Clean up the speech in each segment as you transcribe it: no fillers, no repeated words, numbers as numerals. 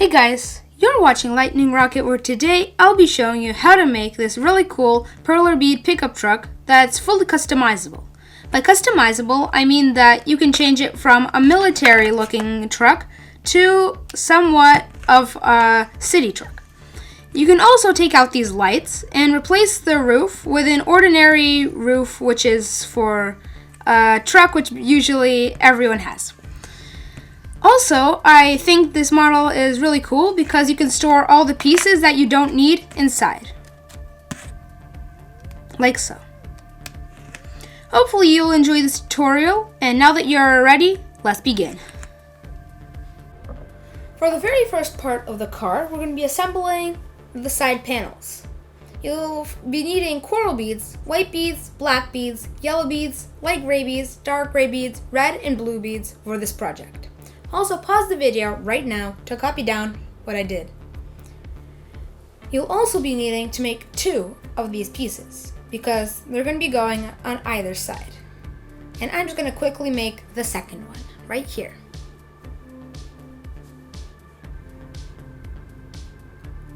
Hey guys, you're watching Lightning Rocket, where today I'll be showing you how to make this really cool Perler Bead pickup truck that's fully customizable. By customizable, I mean that you can change it from a military looking truck to somewhat of a city truck. You can also take out these lights and replace the roof with an ordinary roof, which is for a truck which usually everyone has. Also, I think this model is really cool because you can store all the pieces that you don't need inside. Like so. Hopefully you'll enjoy this tutorial, and now that you're ready, let's begin. For the very first part of the car, we're going to be assembling the side panels. You'll be needing coral beads, white beads, black beads, yellow beads, light gray beads, dark gray beads, red and blue beads for this project. Also, pause the video right now to copy down what I did. You'll also be needing to make 2 of these pieces because they're going to be going on either side. And I'm just going to quickly make the second one right here.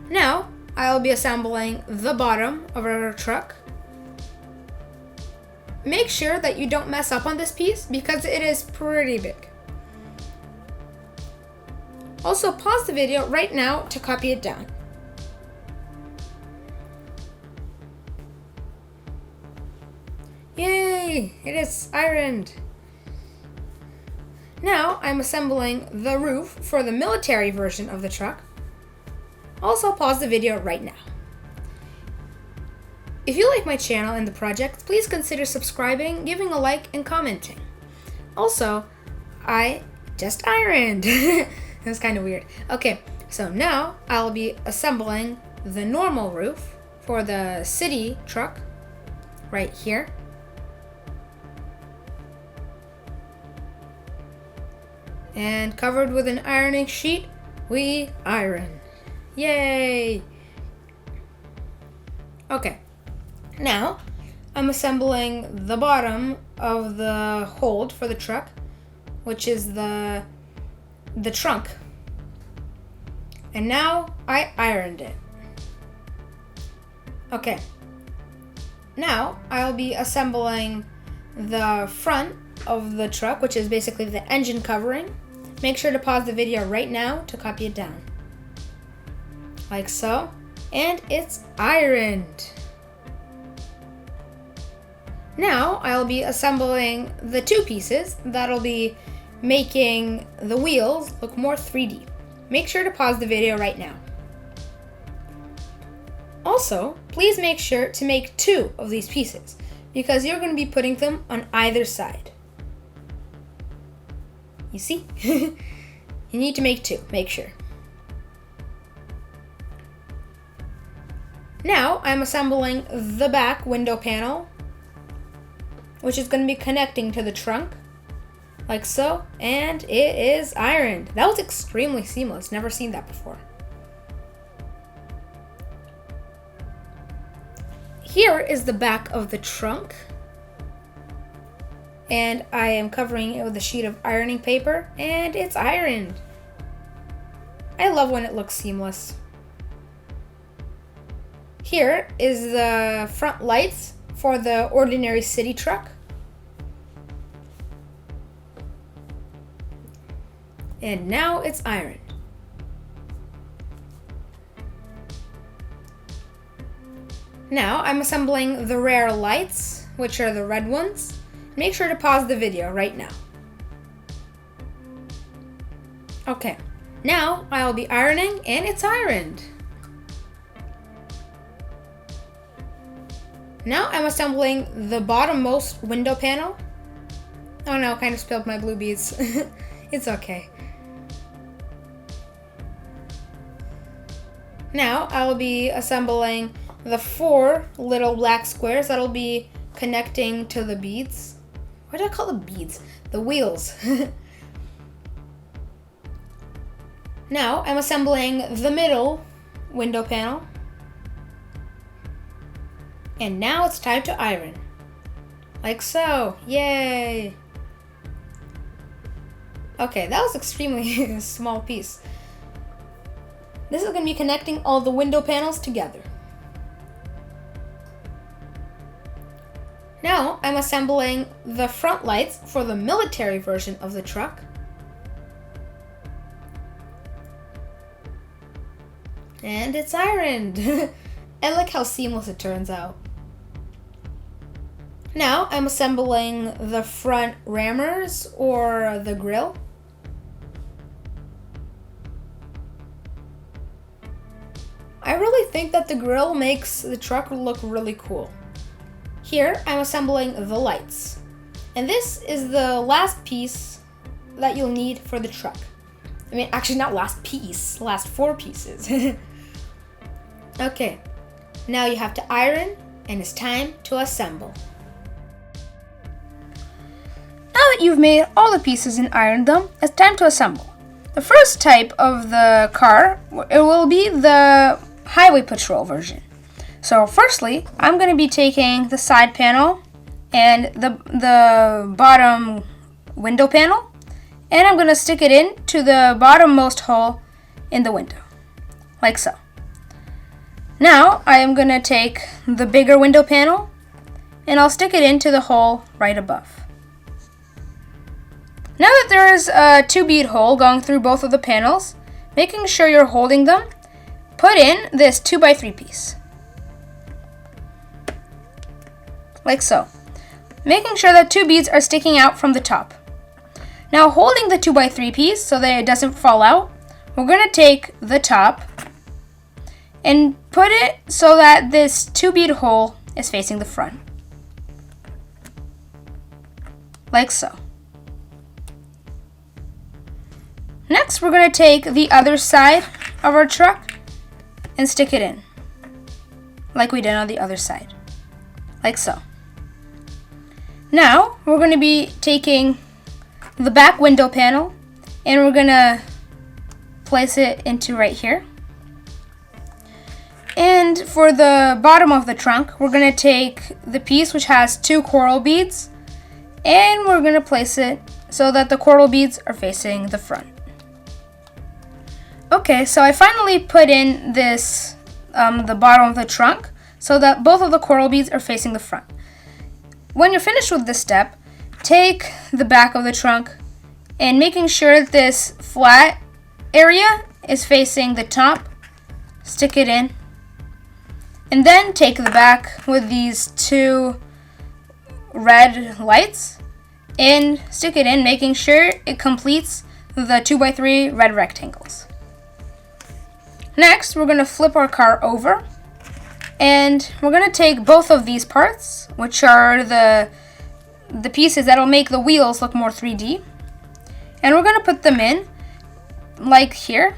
Now, I'll be assembling the bottom of our truck. Make sure that you don't mess up on this piece because it is pretty big. Also, pause the video right now to copy it down. Yay! It is ironed! Now, I'm assembling the roof for the military version of the truck. Also, pause the video right now. If you like my channel and the project, please consider subscribing, giving a like, and commenting. Also, I just ironed! It was kind of weird. Okay, so now I'll be assembling the normal roof for the city truck right here. And covered with an ironing sheet, we iron. Yay! Okay, now I'm assembling the bottom of the hold for the truck, which is the trunk. And now I ironed it. Okay. Now I'll be assembling the front of the truck, which is basically the engine covering. Make sure to pause the video right now to copy it down. Like so. And it's ironed. Now I'll be assembling the 2 pieces that'll be making the wheels look more 3D. Make sure to pause the video right now. Also, please make sure to make 2 of these pieces because you're going to be putting them on either side. You see? You need to make 2, make sure. Now I'm assembling the back window panel, which is going to be connecting to the trunk. Like so, and it is ironed. That was extremely seamless. Never seen that before. Here is the back of the trunk. And I am covering it with a sheet of ironing paper, and it's ironed. I love when it looks seamless. Here is the front lights for the ordinary city truck. And now it's ironed. Now I'm assembling the rear lights, which are the red ones. Make sure to pause the video right now. Okay, now I'll be ironing, and it's ironed. Now I'm assembling the bottommost window panel. Oh no, kind of spilled my blue beads. It's okay. Now I'll be assembling the 4 little black squares that'll be connecting to the beads. What do I call the beads? The wheels. Now I'm assembling the middle window panel. And now it's time to iron. Like so. Yay! Okay, that was extremely small piece. This is going to be connecting all the window panels together. Now I'm assembling the front lights for the military version of the truck. And it's ironed. I like how seamless it turns out. Now I'm assembling the front rammers or the grille. I really think that the grille makes the truck look really cool. Here I'm assembling the lights. And this is the last piece that you'll need for the truck. I mean, actually not last piece, last 4 pieces. Okay, now you have to iron and it's time to assemble. Now that you've made all the pieces and ironed them, it's time to assemble. The first type of the car, it will be the highway patrol version. So firstly, I'm going to be taking the side panel and the bottom window panel, and I'm going to stick it in to the bottommost hole in the window, like so. Now I am going to take the bigger window panel and I'll stick it into the hole right above. Now that there is a 2-bead hole going through both of the panels, making sure you're holding them, put in this 2x3 piece. Like so. Making sure that 2 beads are sticking out from the top. Now holding the 2x3 piece so that it doesn't fall out, we're going to take the top and put it so that this 2-bead hole is facing the front. Like so. Next, we're going to take the other side of our truck and stick it in, like we did on the other side. Like so. Now, we're going to be taking the back window panel and we're going to place it into right here. And for the bottom of the trunk, we're going to take the piece which has 2 coral beads and we're going to place it so that the coral beads are facing the front. Okay, so I finally put in this, the bottom of the trunk so that both of the coral beads are facing the front. When you're finished with this step, take the back of the trunk and making sure that this flat area is facing the top, stick it in. And then take the back with these 2 red lights and stick it in, making sure it completes the 2x3 red rectangles. Next, we're going to flip our car over and we're going to take both of these parts, which are the pieces that'll make the wheels look more 3D, and we're going to put them in like here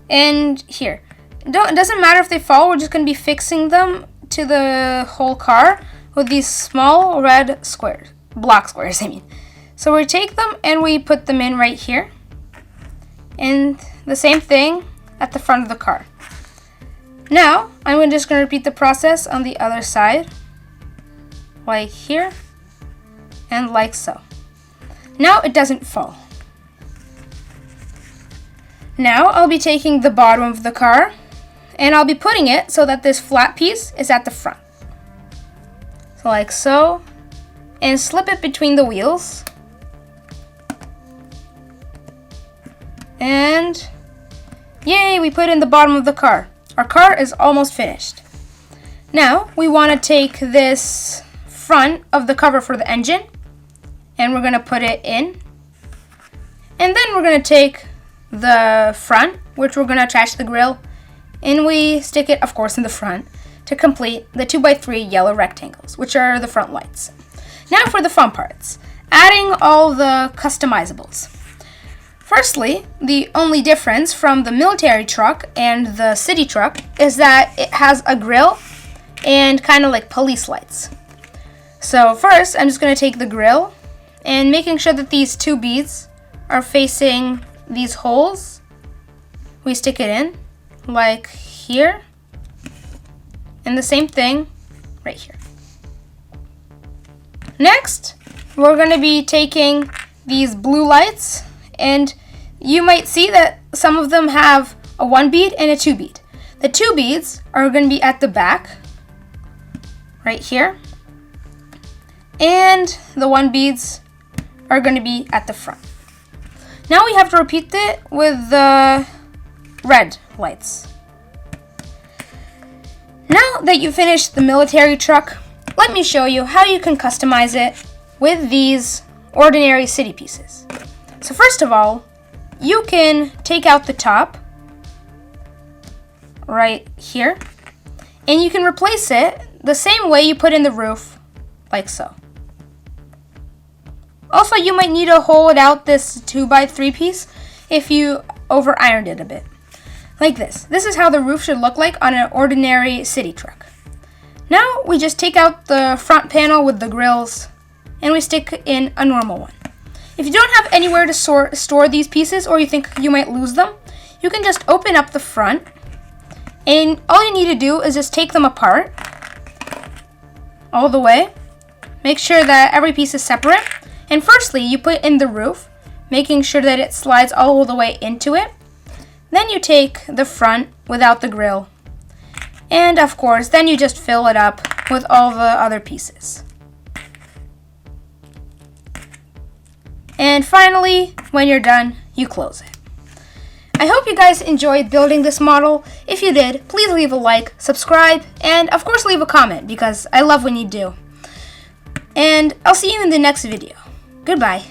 and here. It doesn't matter if they fall, we're just going to be fixing them to the whole car with these small red squares, block squares I mean. So we take them and we put them in right here. And the same thing at the front of the car. Now, I'm just going to repeat the process on the other side, like here and like so. Now it doesn't fall. Now I'll be taking the bottom of the car and I'll be putting it so that this flat piece is at the front. So like so, and slip it between the wheels. And yay, we put in the bottom of the car. Our car is almost finished. Now we want to take this front of the cover for the engine and we're going to put it in. And then we're going to take the front, which we're going to attach the grille, and we stick it, of course, in the front to complete the 2x3 yellow rectangles, which are the front lights. Now for the fun parts, adding all the customizables. Firstly, the only difference from the military truck and the city truck is that it has a grille and kind of like police lights. So first, I'm just going to take the grille and making sure that these 2 beads are facing these holes. We stick it in like here, and the same thing right here. Next, we're going to be taking these blue lights, and you might see that some of them have a 1 bead and a 2 bead. The 2 beads are going to be at the back, right here, and the 1 beads are going to be at the front. Now we have to repeat it with the red lights. Now that you finished the military truck, let me show you how you can customize it with these ordinary city pieces. So first of all, you can take out the top right here, and you can replace it the same way you put in the roof, like so. Also, you might need to hold out this 2x3 piece if you over ironed it a bit. Like this. This is how the roof should look like on an ordinary city truck. Now we just take out the front panel with the grills and we stick in a normal one. If you don't have anywhere to store these pieces, or you think you might lose them, you can just open up the front, and all you need to do is just take them apart all the way. Make sure that every piece is separate. And firstly, you put in the roof, making sure that it slides all the way into it. Then you take the front without the grill. And of course, then you just fill it up with all the other pieces. And finally, when you're done, you close it. I hope you guys enjoyed building this model. If you did, please leave a like, subscribe, and of course leave a comment because I love when you do. And I'll see you in the next video. Goodbye.